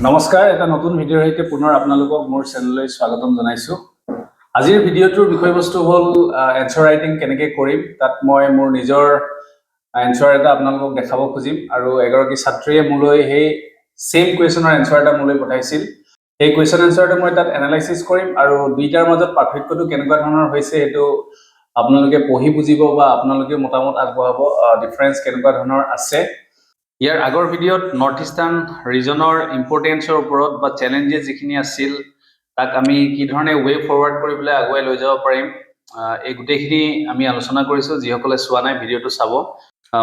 নমস্কাৰ, এটা নতুন ভিডিঅ'ৰ সৈতে পুনৰ আপোনালোকক মোৰ চেনেললৈ স্বাগতম জনাইছোঁ। আজিৰ ভিডিঅ'টোৰ বিষয়বস্তু হ'ল এনচাৰ ৰাইটিং কেনেকৈ কৰিম। তাত মই মোৰ নিজৰ এনচাৰ এটা আপোনালোকক দেখাব খুজিম আৰু এগৰাকী ছাত্ৰীয়ে মোলৈ সেই সেম কুৱেশ্যনৰ এনচাৰ এটা মোলৈ পঠাইছিল। সেই কুৱেশ্যন এনচাৰটো মই তাত এনালাইচিছ কৰিম আৰু দুইটাৰ মাজত পাৰ্থক্যটো কেনেকুৱা ধৰণৰ হৈছে সেইটো আপোনালোকে পঢ়ি বুজিব বা আপোনালোকে মতামত আগবঢ়াব ডিফাৰেঞ্চ কেনেকুৱা ধৰণৰ আছে। ইয়াৰ আগৰ ভিডিঅ'ত নৰ্থ ইষ্টাৰ্ণ ৰিজনৰ ইম্পৰ্টেঞ্চৰ ওপৰত বা চেলেঞ্জেছ যিখিনি আছিল তাক আমি কি ধৰণে ৱে ফৰৱাৰ্ড কৰি পেলাই আগুৱাই লৈ যাব পাৰিম এই গোটেইখিনি আমি আলোচনা কৰিছোঁ। যিসকলে চোৱা নাই ভিডিঅ'টো চাব।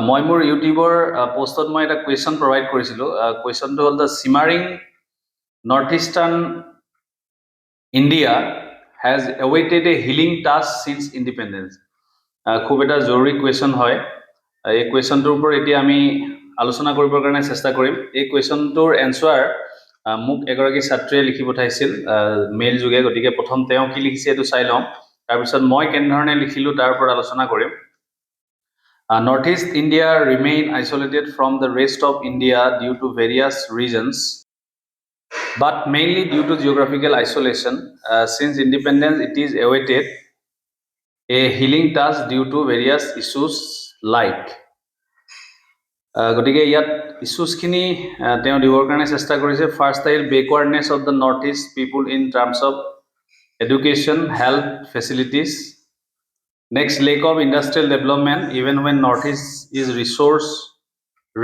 মই মোৰ ইউটিউবৰ পোষ্টত মই এটা কুৱেশ্যন প্ৰভাইড কৰিছিলোঁ। কুৱেশ্যনটো হ'ল the simmering north eastern India has awaited a healing touch since independence. খুব এটা জৰুৰী কুৱেশ্যন হয়। এই কুৱেশ্যনটোৰ ওপৰত এতিয়া আমি আলোচনা কৰিবৰ কাৰণে চেষ্টা কৰিম। এই কুৱেশ্যনটোৰ এনচাৰ মোক এগৰাকী ছাত্ৰীয়ে লিখি পঠাইছিল মেইল যোগে। গতিকে প্ৰথম তেওঁ কি লিখিছে এইটো চাই লওঁ, তাৰপিছত মই কেনেধৰণে লিখিলোঁ তাৰ ওপৰত আলোচনা কৰিম। North East India remain isolated from the rest of India due to various reasons, but mainly due to geographical isolation. Since independence, it is awaited a healing task due to various issues like গতিকে ইয়াত ইছ্যুজখিনি তেওঁ দিবৰ কাৰণে চেষ্টা কৰিছে। First আহিল backwardness of the north east people in terms of education, health facilities. Next, lack of industrial development even when north east is resource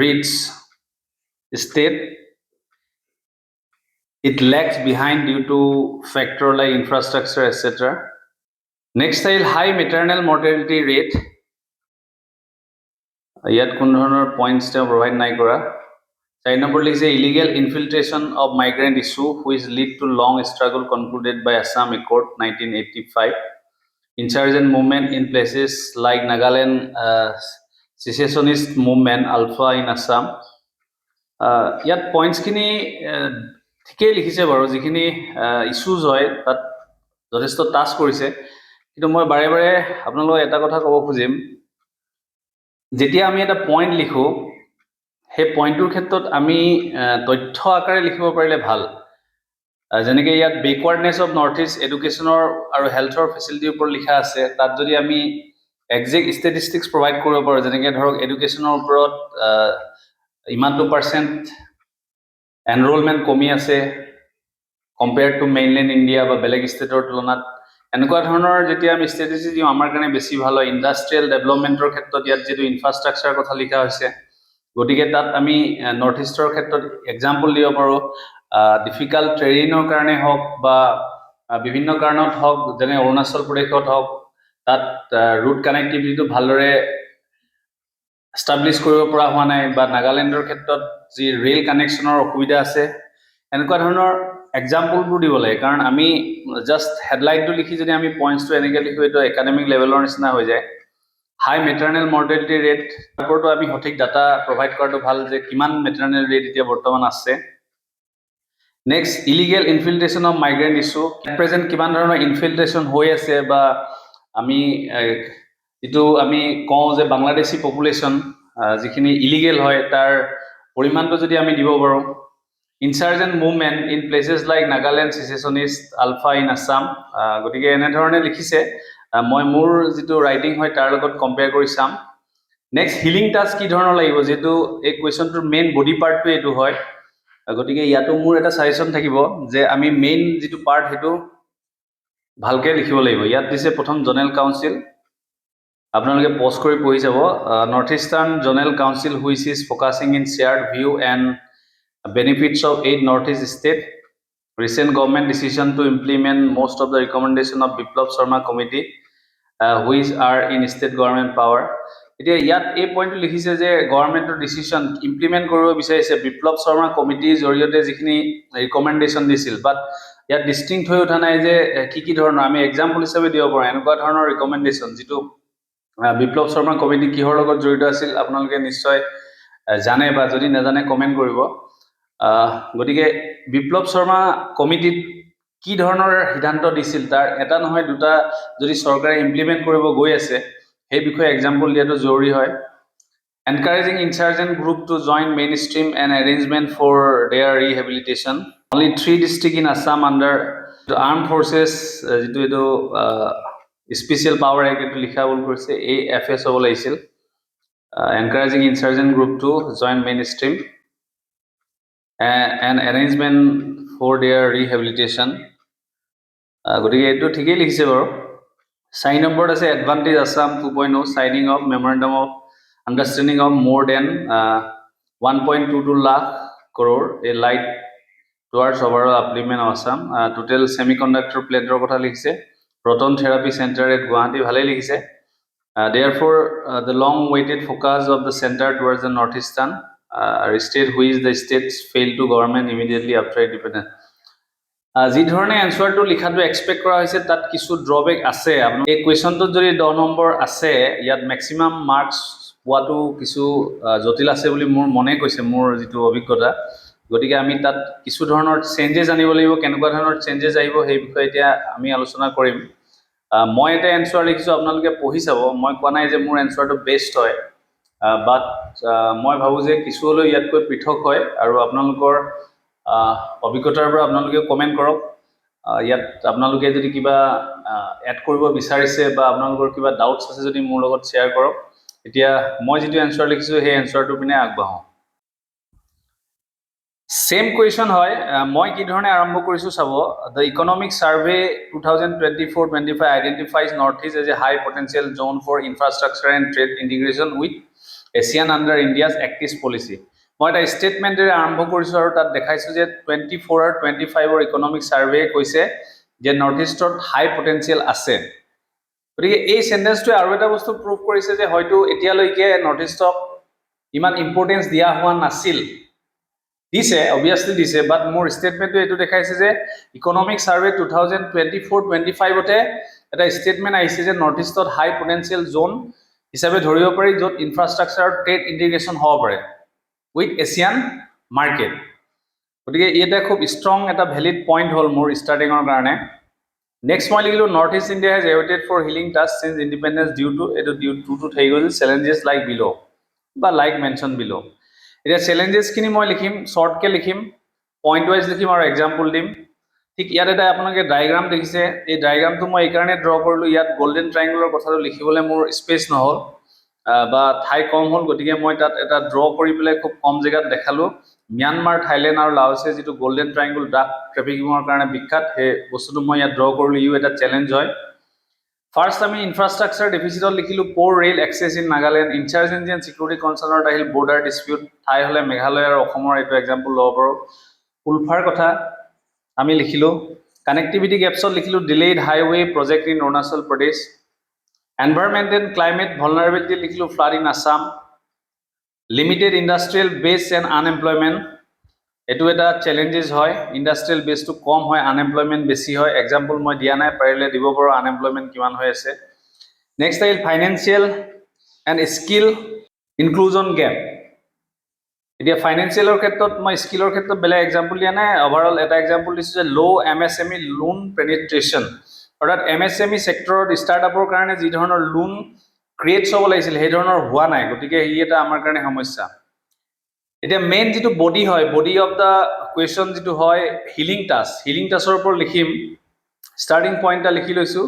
rich state, it lacks behind due to factor like infrastructure etcetera. Next আহিল high মেটাৰ্নেল mortality rate. ইয়াত কোনো ধৰণৰ points তেওঁ provide নাই কৰা। 4 নম্বৰ লিখিছে illegal infiltration of migrant issue which lead to long struggle concluded by Assam accord 1985, insurgent movement in places like Nagaland, secessionist movement ULFA in Assam. ইয়াত পইণ্টছখিনি ঠিকেই লিখিছে বাৰু, যিখিনি ইছ্যুজ হয় তাত যথেষ্ট টাচ কৰিছে। কিন্তু মই বাৰে বাৰে আপোনালোকক এটা কথা ক'ব খুজিম, যেতিয়া আমি এটা পইণ্ট লিখোঁ সেই পইণ্টটোৰ ক্ষেত্ৰত আমি তথ্য আকাৰে লিখিব পাৰিলে ভাল। যেনেকৈ ইয়াত বেকৱাৰ্ডনেছ অফ নৰ্থ ইষ্ট এডুকেশ্যনৰ আৰু হেল্থৰ ফেচিলিটিৰ ওপৰত লিখা আছে, তাত যদি আমি একজেক্ট ষ্টেটিষ্টিক্স প্ৰভাইড কৰিব পাৰোঁ, যেনেকৈ ধৰক এডুকেশ্যনৰ ওপৰত ইমানটো পাৰ্চেণ্ট এনৰলমেণ্ট কমি আছে কম্পেয়াৰ্ড টু মেইনলেণ্ড ইণ্ডিয়া বা বেলেগ ষ্টেটৰ তুলনাত, এনেকুৱা ধৰণৰ যেতিয়া আমি ষ্টেটিষ্টিক্স দিওঁ আমাৰ কাৰণে বেছি ভাল হয়। ইণ্ডাষ্ট্ৰিয়েল ডেভেলপমেণ্টৰ ক্ষেত্ৰত ইয়াত যিটো ইনফ্ৰাষ্ট্ৰাকচাৰৰ কথা লিখা হৈছে, গতিকে তাত আমি নৰ্থ ইষ্টৰ ক্ষেত্ৰত এক্সাম্পল দিব পাৰোঁ। ডিফিকাল্ট ট্ৰেইনৰ কাৰণে হওক বা বিভিন্ন কাৰণত হওক, যেনে অৰুণাচল প্ৰদেশত হওক, তাত ৰুট কানেক্টিভিটিটো ভালদৰে এষ্টাব্লিছ কৰিব পৰা হোৱা নাই, বা নাগালেণ্ডৰ ক্ষেত্ৰত যি ৰেল কানেকশ্যনৰ অসুবিধা আছে, এনেকুৱা ধৰণৰ এক্সাম্পলবোৰ দিব লাগে। কাৰণ আমি জাষ্ট হেডলাইনটো লিখি যদি আমি পইণ্টছটো এনেকৈ লিখোঁ, এইটো একাডেমিক লেভেলৰ নিচিনা হৈ যায়। হাই মেটাৰ্নেল মৰ্টেলিটি ৰেট, তাৰ ওপৰতো আমি সঠিক ডাটা প্ৰভাইড কৰাটো ভাল যে কিমান মেটাৰ্নেল ৰেট এতিয়া বৰ্তমান আছে। Next, illegal infiltration of migrant issue, present কিমান ধৰণৰ ইনফিল্ট্ৰেশ্যন হৈ আছে, বা আমি যিটো আমি কওঁ যে বাংলাদেশী পপুলেশ্যন যিখিনি ইলিগেল হয় তাৰ পৰিমাণটো যদি আমি দিব পাৰোঁ। Insurgent movement in places like Nagaland, secessionist ULFA in Assam. গতিকে এনেধৰণে লিখিছে, মই মোৰ যিটো ৰাইটিং হয় তাৰ লগত কম্পেয়াৰ কৰি চাম। নেক্সট, হিলিং টাস্ক কি ধৰণৰ লাগিব, যিহেতু এই কুৱেশ্যনটোৰ মেইন বডি পাৰ্টটো এইটো হয়। গতিকে ইয়াতো মোৰ এটা ছাজেশ্যন থাকিব যে আমি মেইন যিটো পাৰ্ট সেইটো ভালকৈ লিখিব লাগিব। ইয়াত দিছে প্ৰথম জনেৰেল কাউন্সিল, আপোনালোকে পজ কৰি পঢ়ি যাব। North eastern general council which is focusing in shared view and benefits of 8 Northeast state, recent government decision to implement most of the recommendation of Biplab Sharma committee which are in state government power. এতিয়া ইয়াত এই পইণ্টটো লিখিছে যে গভৰ্ণমেণ্টৰ decision implement কৰিব বিচাৰিছে বিপ্লৱ শৰ্মা কমিটিৰ জৰিয়তে যিখিনি ৰিকমেণ্ডেশ্যন দিছিল, বাট ইয়াত ডিষ্টিংক্ট হৈ উঠা নাই যে কি ধৰণৰ আমি এক্সাম্পল হিচাপে দিব পাৰোঁ এনেকুৱা ধৰণৰ ৰিকমেণ্ডেশ্যন। যিটো বিপ্লৱ শৰ্মা কমিটি কিহৰ লগত জড়িত আছিল আপোনালোকে নিশ্চয় জানে, বা যদি নাজানে কমেণ্ট কৰিব। গতিকে বিপ্লৱ শৰ্মা কমিটিত কি ধৰণৰ সিদ্ধান্ত দিছিল তাৰ এটা নহয় দুটা যদি চৰকাৰে ইমপ্লিমেণ্ট কৰিব গৈ আছে সেই বিষয়ে এক্সাম্পল দিয়াটো জৰুৰী হয়। encouraging insurgent group to join mainstream and arrangement for their rehabilitation. Only 3 districts in Assam under the armed forces যেটো এটো স্পেশাল পাৱাৰ এক্ট এটো লিখা বল কৰিছে AFS হ'ব লাগিছিল encouraging insurgent group to join mainstream and arrangement for their rehabilitation. গতিকে এটো ঠিকই লিখিছে বাৰু 4 নম্বৰত আছে advantage Assam 2.0 signing of memorandum of understanding of more than 1.22 lakh crore a light towards overall upliftment of Assam. Total semiconductor plant কথা লিখিছে proton therapy center at Guwahati ভালে লিখিছে. Therefore, the long-awaited focus of the center towards the northeastern state, which the states failed to government immediately after independence. যি ধৰণে এনসাৰটো লিখাটো expect কৰা হৈছে তাত কিছু ড্ৰবেক আছে এই কোৱেশ্যনটোত যদি 10 নম্বৰ আছে ইয়াত ম্যাক্সিমাম মাৰ্কস পোৱাটো কিছু জটিল আছে বুলি মোৰ মনে কৈছে মোৰ যেটো অভিজ্ঞতা গতিকে আমি তাত কিছু ধৰণৰ চেঞ্জেস আনিব লাগিব কেনেকুৱা ধৰণৰ চেঞ্জেস আহিব সেই বিষয়ে এতিয়া আমি আলোচনা কৰিম মই এটা এনসাৰ লিখিছো আপোনালোকে পঢ়ি চাব মই কোৱা নাই যে মোৰ এনসাৰটো বেষ্ট হয় বাট মই ভাবো যে কিছু হলো ইয়াতকৈ পৃথক হয় আৰু আপোনালোকৰ অভিজ্ঞতাৰ পৰা আপোনালোকে কমেন্ট কৰক ইয়াত আপোনালোকে যদি কিবা এড কৰিব বিচাৰিছে বা আপোনালোকৰ কিবা ডাউটছ আছে যদি মোৰ লগত শেয়াৰ কৰক এতিয়া মই যেটো এনসাৰ লিখিছো সেই এনসাৰটো পিনে আগবাঢ়ো সেম কোৱেশ্যন হয় মই কি ধৰণে আৰম্ভ কৰিছো চাব the economic survey 2024-25 identifies northeast as a high potential zone for infrastructure and trade integration with ASEAN under India's Act East policy মই এটা ষ্টেটমেন্টেৰে আৰম্ভ কৰিছো আৰু তাত দেখাইছো যে 24 আৰু 25 ৰ ইকোনমিক সাৰ্ভে কৈছে যে নৰ্থ ইষ্টত হাই পটেনশিয়াল আছে গতিকে এই সেন্টেন্সটো আৰু এটা বস্তু প্ৰুভ কৰিছে যে হয়তো এতিয়ালৈকে নৰ্থ ইষ্টক ইমান ইম্পৰ্টেন্স দিয়া হোৱা নাছিল দিছে obviously দিছে বাট মোৰ ষ্টেটমেন্টটো এটো দেখাইছে যে ইকোনমিক সাৰ্ভে 2024-25 তে এটা ষ্টেটমেন্ট আহিছে যে নৰ্থ ইষ্টত হাই পটেনশিয়াল জোন হিচাপে ধৰিব পাৰি যত ইনফ্ৰাষ্ট্ৰাকচাৰ ট্ৰেড ইন্টিগ্ৰেশন হ'ব পাৰে with ASEAN market গতিকে এটা খুব স্ট্ৰং এটা ভ্যালিড পইণ্ট হল মোৰ ষ্টাৰ্টিংৰ কাৰণে নেক্সট মই লিখিলো north east India has awaited for healing task since independence due to થઈ গল challenges like below বা like mentioned below এটা challenges খিনি মই লিখিম শৰ্ট কে লিখিম পইণ্ট ওয়াইজ লিখিম আৰু এক্সাম্পল দিম ঠিক ইয়াত এটা আপোনালোকে ডায়াগ্ৰাম দেখিছে এই ডায়াগ্ৰামটো মই এই কাৰণে ড্ৰ কৰিলো ইয়াত গোল্ডেন ট্ৰায়াঙ্গলৰ কথাটো লিখিবলৈ মোৰ স্পেচ নহল বা ঠাই কম হল গতিকে মই তাত এটা ড্ৰ কৰি পেলাই খুব কম জায়গাত দেখালো म्यांमार थाईलैंड और लाओसे যেটো গোল্ডেন ট্ৰায়াঙ্গল ড্ৰাগ ট্ৰাফিকিংৰ কাৰণে বিখ্যাত হে বস্তুটো মই ইয়াত ড্ৰ কৰিলো ইউ এটা চ্যালেঞ্জ হয় ফাৰ্স্ট আমি ইনফ্ৰাষ্ট্ৰাকচাৰ ডেফিসিটত লিখিলো poor rail access in Nagaland insurgency and security কনসাৰ্নত আহিল বৰ্ডাৰ ডিসপিউট ঠাই হলে মেঘালয় আৰু অসমৰ এটো এক্সাম্পল লব পাৰো উলফাৰ কথা আমি লিখিলো কানেক্টিভিটি গেপছত লিখিলো delayed highway project in Arunachal Pradesh environment and climate vulnerability লিখিলো flood in Assam limited industrial base and unemployment এটো এটা চ্যালেঞ্জেস হয় ইন্ডাস্ট্রিয়াল বেস টু কম হয় আনএমপ্লয়মেন্ট বেছি হয় এক্সাম্পল মই দিয়া নাই পাৰিলে দিব পাৰো আনএমপ্লয়মেন্ট কিমান হৈ আছে নেক্সট আইল financial and skill inclusion gap এতিয়া ফাইনান্সিয়ালৰ ক্ষেত্ৰত মই স্কিলৰ ক্ষেত্ৰত বেলেগ এক্সাম্পল দিয়া নাই ওভাৰঅল এটা এক্সাম্পল দিছো যে লো এমএসএমই লোন পেনিট্ৰেশন অৰ্থাৎ এমএসএমই সেক্টৰত ষ্টাৰ্টআপৰ কাৰণে যি ধৰণৰ লোন ক্ৰিয়েটছ হ'ব লাগিছিল সেই ধৰণৰ হোৱা নাই গতিকে ই এটা আমাৰ কাৰণে সমস্যা এটা মেইন যেটো বডি হয় বডি অফ দা কোৱেশ্চন যেটো হয় হিলিং টাস্কৰ ওপৰত লিখিম ষ্টাৰ্টিং পইণ্টটা লিখি লৈছো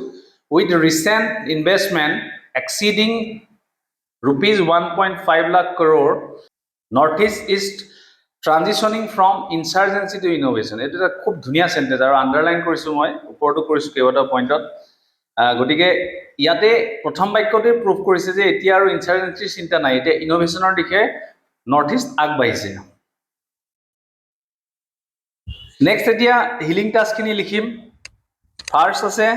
with recent investment exceeding rupees 1.5 lakh crore northeast is transitioning from insurgency to innovation এটা এটা খুব ধুনিয়া সেন্টেন্স আৰু আন্ডাৰলাইন কৰিছো মই ওপৰটো কৰিছো কেইবাটা পইণ্টত গতিকে ইয়াতে প্ৰথম বাক্যতে প্ৰুফ কৰিছে যে এতিয়া আৰু ইনচাৰ্জেন্সি চিন্তা নাই এতিয়া ইনোভেশনৰ দিশে নৰ্থ ইষ্ট আগবাঢ়িছে নেক্সট এতিয়া হিলিং টাস্ক খিনি লিখিম ফাৰ্স্ট আছে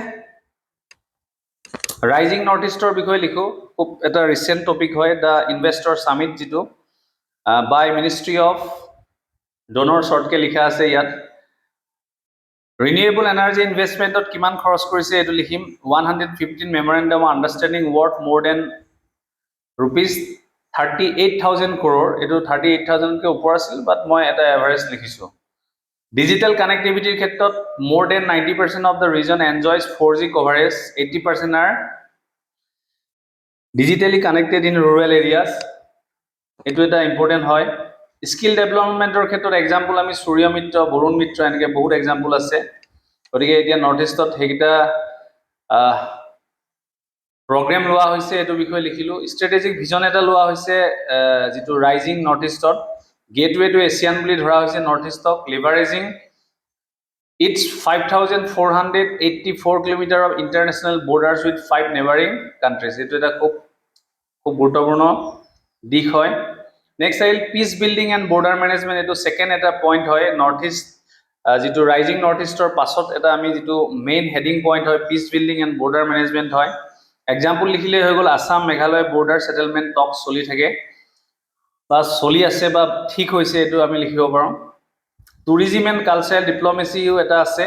ৰাইজিং নৰ্থ ইষ্টৰ বিষয়ে লিখো খুব এটা ৰিসেন্ট টপিক হয় দা ইনভেষ্টৰ সামিট যেটো বাই মিনিষ্ট্ৰি অফ ডোনৰ শৰ্টকে লিখা আছে ইয়াত Renewable energy investment of kiman খৰচ কৰিছে এটো লিখিম 115 memorandum of understanding worth more than rupees 38,000 crore এটো 38,000 কে ওপৰ আছিল বাট মই এটা এভাৰেজ লিখিছো Digital connectivity ক্ষেত্ৰত more than 90% of the region enjoys 4G coverage 80% are digitally connected in rural areas এইটো এটা ইম্পৰ্টেণ্ট হয় স্কিল ডেভেলপমেণ্টৰ ক্ষেত্ৰত এক্সাম্পল আমি সূৰ্য মিত্ৰ বৰুণ মিত্ৰ এনেকৈ বহুত এক্সাম্পল আছে গতিকে এতিয়া নৰ্থ ইষ্টত সেইকেইটা প্ৰগ্ৰেম লোৱা হৈছে এইটো বিষয়ে লিখিলোঁ ষ্ট্ৰেটেজিক ভিজন এটা লোৱা হৈছে যিটো ৰাইজিং নৰ্থ ইষ্টত গেটৱে টু এছিয়ান বুলি ধৰা হৈছে নৰ্থ ইষ্টক leveraging its 5,484 kilometre of international borders with 5 neighbouring countries এইটো এটা খুব গুৰুত্বপূৰ্ণ দিশ হয় নেক্সট আহিল peace building and border management এইটো ছেকেণ্ড এটা পইণ্ট হয় নৰ্থ ইষ্ট যিটো ৰাইজিং নৰ্থ ইষ্টৰ পাছত এটা আমি যিটো মেইন হেডিং পইণ্ট হয় peace building and border management হয় এক্সাম্পল লিখিলে হৈ গ'ল আসাম মেঘালয় বৰ্ডাৰ সেটেলমেণ্ট টক্স চলি থাকে বা চলি আছে বা ঠিক হৈছে এইটো আমি লিখিব পাৰোঁ টুৰিজিম এণ্ড কালচাৰেল ডিপ্ল'মেচিও এটা আছে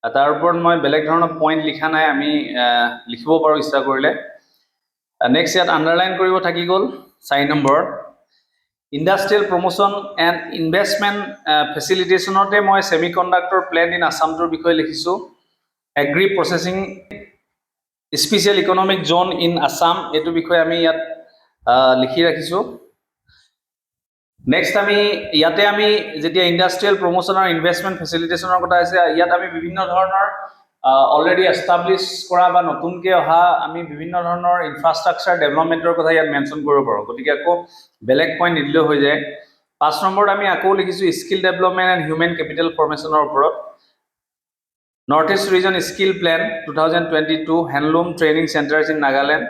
তাৰ ওপৰত মই বেলেগ ধৰণৰ পইণ্ট লিখা নাই আমি লিখিব পাৰোঁ ইচ্ছা কৰিলে নেক্সট ইয়াত আণ্ডাৰলাইন কৰিব থাকি গ'ল 4 নম্বৰ ইণ্ডাষ্ট্ৰিয়েল প্ৰমোশ্যন এণ্ড ইনভেষ্টমেণ্ট ফেচিলিটেশ্যনতে মই ছেমি কণ্ডাক্টৰ প্লেণ্ট ইন আছামটোৰ বিষয়ে লিখিছোঁ agri processing special economic zone in Assam এইটো বিষয়ে আমি ইয়াত লিখি ৰাখিছোঁ নেক্সট আমি ইয়াতে আমি যেতিয়া ইণ্ডাষ্ট্ৰিয়েল প্ৰমোশ্যন আৰু ইনভেষ্টমেণ্ট ফেচিলিটেশ্যনৰ কথা আছে ইয়াত আমি বিভিন্ন ধৰণৰ অলৰেডি এষ্টাব্লিছ কৰা বা নতুনকৈ অহা আমি বিভিন্ন ধৰণৰ ইনফ্ৰাষ্ট্ৰাকচাৰ ডেভেলপমেণ্টৰ কথা ইয়াত মেনশ্যন কৰিব পাৰোঁ গতিকে আকৌ বেলেগ পইণ্ট নিদিলেও হৈ যায় 5 নম্বৰত আমি আকৌ লিখিছোঁ skill development and human capital ফৰ্মেশ্যনৰ ওপৰত north east region skill plan 2022 handloom training centres in Nagaland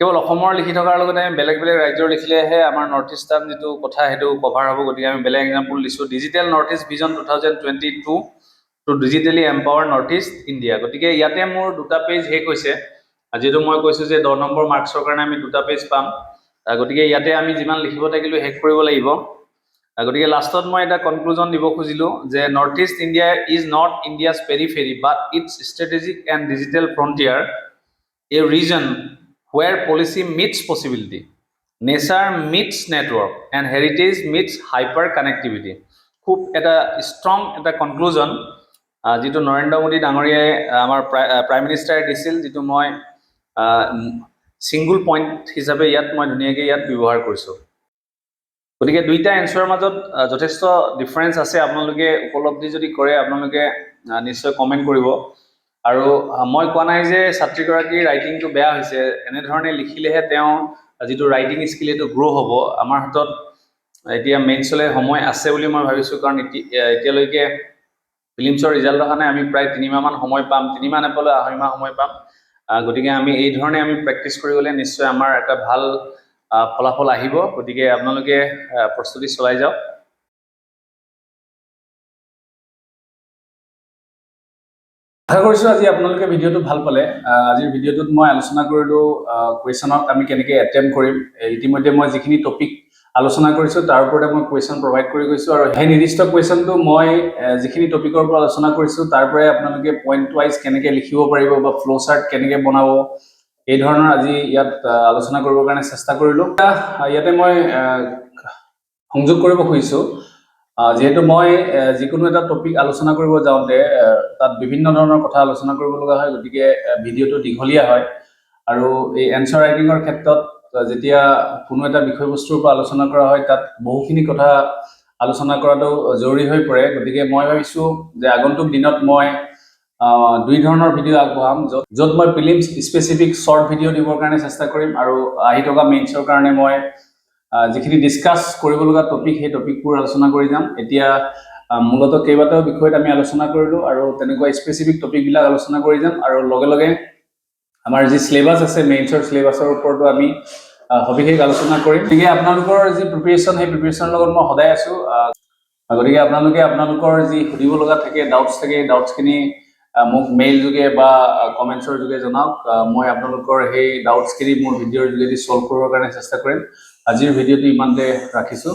কেৱল অসমৰ লিখি থকাৰ লগতে আমি বেলেগ বেলেগ ৰাজ্যৰ লিখিলেহে আমাৰ নৰ্থ ইষ্টাৰ্ণ যিটো কথা সেইটো কভাৰ হ'ব গতিকে আমি বেলেগ এক্সাম্পল দিছোঁ digital North East vision 2022 to digitally empower North east India গতিকে ইয়াতে মোৰ 2টা পেজ শেষ হৈছে যিহেতু মই কৈছোঁ যে 10 নম্বৰ মাৰ্কছৰ কাৰণে আমি 2টা পেজ পাম গতিকে ইয়াতে আমি যিমান লিখিব থাকিলোঁ শেষ কৰিব লাগিব গতিকে লাষ্টত মই এটা কনক্লুজন দিব খুজিলোঁ যে north east India is not ইণ্ডিয়াছ periphery but it's strategic and digital frontier a region where policy meets possibility, nature meets network, and heritage meets hyper connectivity. খুব এটা ষ্ট্ৰং এটা কনক্লুজন যিটো নৰেন্দ্ৰ মোদী ডাঙৰীয়াই আমাৰ প্ৰাইম মিনিষ্টাৰে দিছিল যিটো মই ছিংগুল পইণ্ট হিচাপে ইয়াত মই ধুনীয়াকৈ ইয়াত ব্যৱহাৰ কৰিছোঁ গতিকে দুইটা এনচাৰৰ মাজত যথেষ্ট ডিফাৰেঞ্চ আছে আপোনালোকে উপলব্ধি যদি কৰে আপোনালোকে নিশ্চয় কমেণ্ট কৰিব আৰু মই কোৱা নাই যে ছাত্ৰীগৰাকীৰ ৰাইটিংটো বেয়া হৈছে এনেধৰণে লিখিলেহে তেওঁ যিটো ৰাইটিং স্কিল এইটো গ্ৰ' হ'ব আমাৰ হাতত এতিয়া মেইনছলৈ সময় আছে বুলি মই ভাবিছোঁ কাৰণ এতিয়ালৈকে ফিলিমছৰ ৰিজাল্ট অহা নাই আমি প্ৰায় 3 মাহমান সময় পাম 3 মাহ নাপালেও 2.5 মাহ সময় পাম গতিকে আমি এই ধৰণে আমি প্ৰেক্টিছ কৰি গ'লে নিশ্চয় আমাৰ এটা ভাল ফলাফল আহিব গতিকে আপোনালোকে প্ৰস্তুতি চলাই যাওক আশা কৰিছোঁ আজি আপোনালোকে ভিডিঅ'টো ভাল পালে আজিৰ ভিডিঅ'টোত মই আলোচনা কৰিলোঁ কুৱেশ্যনক আমি কেনেকৈ এটেম্প কৰিম ইতিমধ্যে মই যিখিনি টপিক আলোচনা কৰিছোঁ তাৰ ওপৰতে মই কুৱেশ্যন প্ৰভাইড কৰি গৈছোঁ আৰু সেই নিৰ্দিষ্ট কুৱেশ্যনটো মই যিখিনি টপিকৰ পৰা আলোচনা কৰিছোঁ তাৰ পৰাই আপোনালোকে পইণ্ট ৱাইজ কেনেকৈ লিখিব পাৰিব বা ফ্ল' চাৰ্ট কেনেকৈ বনাব এই ধৰণৰ আজি ইয়াত আলোচনা কৰিবৰ কাৰণে চেষ্টা কৰিলোঁ ইয়াতে মই সংযোগ কৰিব খুজিছোঁ যেহেতু মই যিকোনো এটা টপিক আলোচনা কৰিব যাওঁতে তাত বিভিন্ন ধৰণৰ কথা আলোচনা কৰিব লগা হয় গতিকে ভিডিঅ'টো দীঘলীয়া হয় আৰু এই এনচাৰ ৰাইটিঙৰ ক্ষেত্ৰত যেতিয়া কোনো এটা বিষয়বস্তুৰ পৰা আলোচনা কৰা হয় তাত বহুখিনি কথা আলোচনা কৰাটো জৰুৰী হৈ পৰে গতিকে মই ভাবিছোঁ যে আগন্তুক দিনত মই 2 ধৰণৰ ভিডিঅ' আগবঢ়াম য'ত মই প্ৰিলিমছ স্পেচিফিক শ্বৰ্ট ভিডিঅ' দিবৰ কাৰণে চেষ্টা কৰিম আৰু আহি থকা মেইনছৰ কাৰণে মই যিখিনি ডিছকাছ কৰিব লগা টপিক সেই টপিকবোৰ আলোচনা কৰি যাম এতিয়া মূলতঃ কেইবাটাও বিষয়ত আমি আলোচনা কৰিলোঁ আৰু তেনেকুৱা স্পেচিফিক টপিকবিলাক আলোচনা কৰি যাম আৰু লগে লগে আমাৰ যি সিলেবাস আছে মেইনছৰ সিলেবাসৰ ওপৰতো আমি সবিশেষ আলোচনা কৰিম গতিকে আপোনালোকৰ যি প্ৰিপাৰেশ্যন সেই প্ৰিপাৰেশ্যনৰ লগত মই সদায় আছোঁ গতিকে আপোনালোকে আপোনালোকৰ যি সুধিব লগা থাকে ডাউটছ থাকে ডাউটছখিনি মোক মেইল যোগে বা কমেণ্টছৰ যোগে জনাওক মই আপোনালোকৰ সেই ডাউটছখিনি মোৰ ভিডিঅ'ৰ যোগেদি ছল্ভ কৰিবৰ কাৰণে চেষ্টা কৰিম আজিৰ ভিডিঅ'টো ইমানতে ৰাখিছোঁ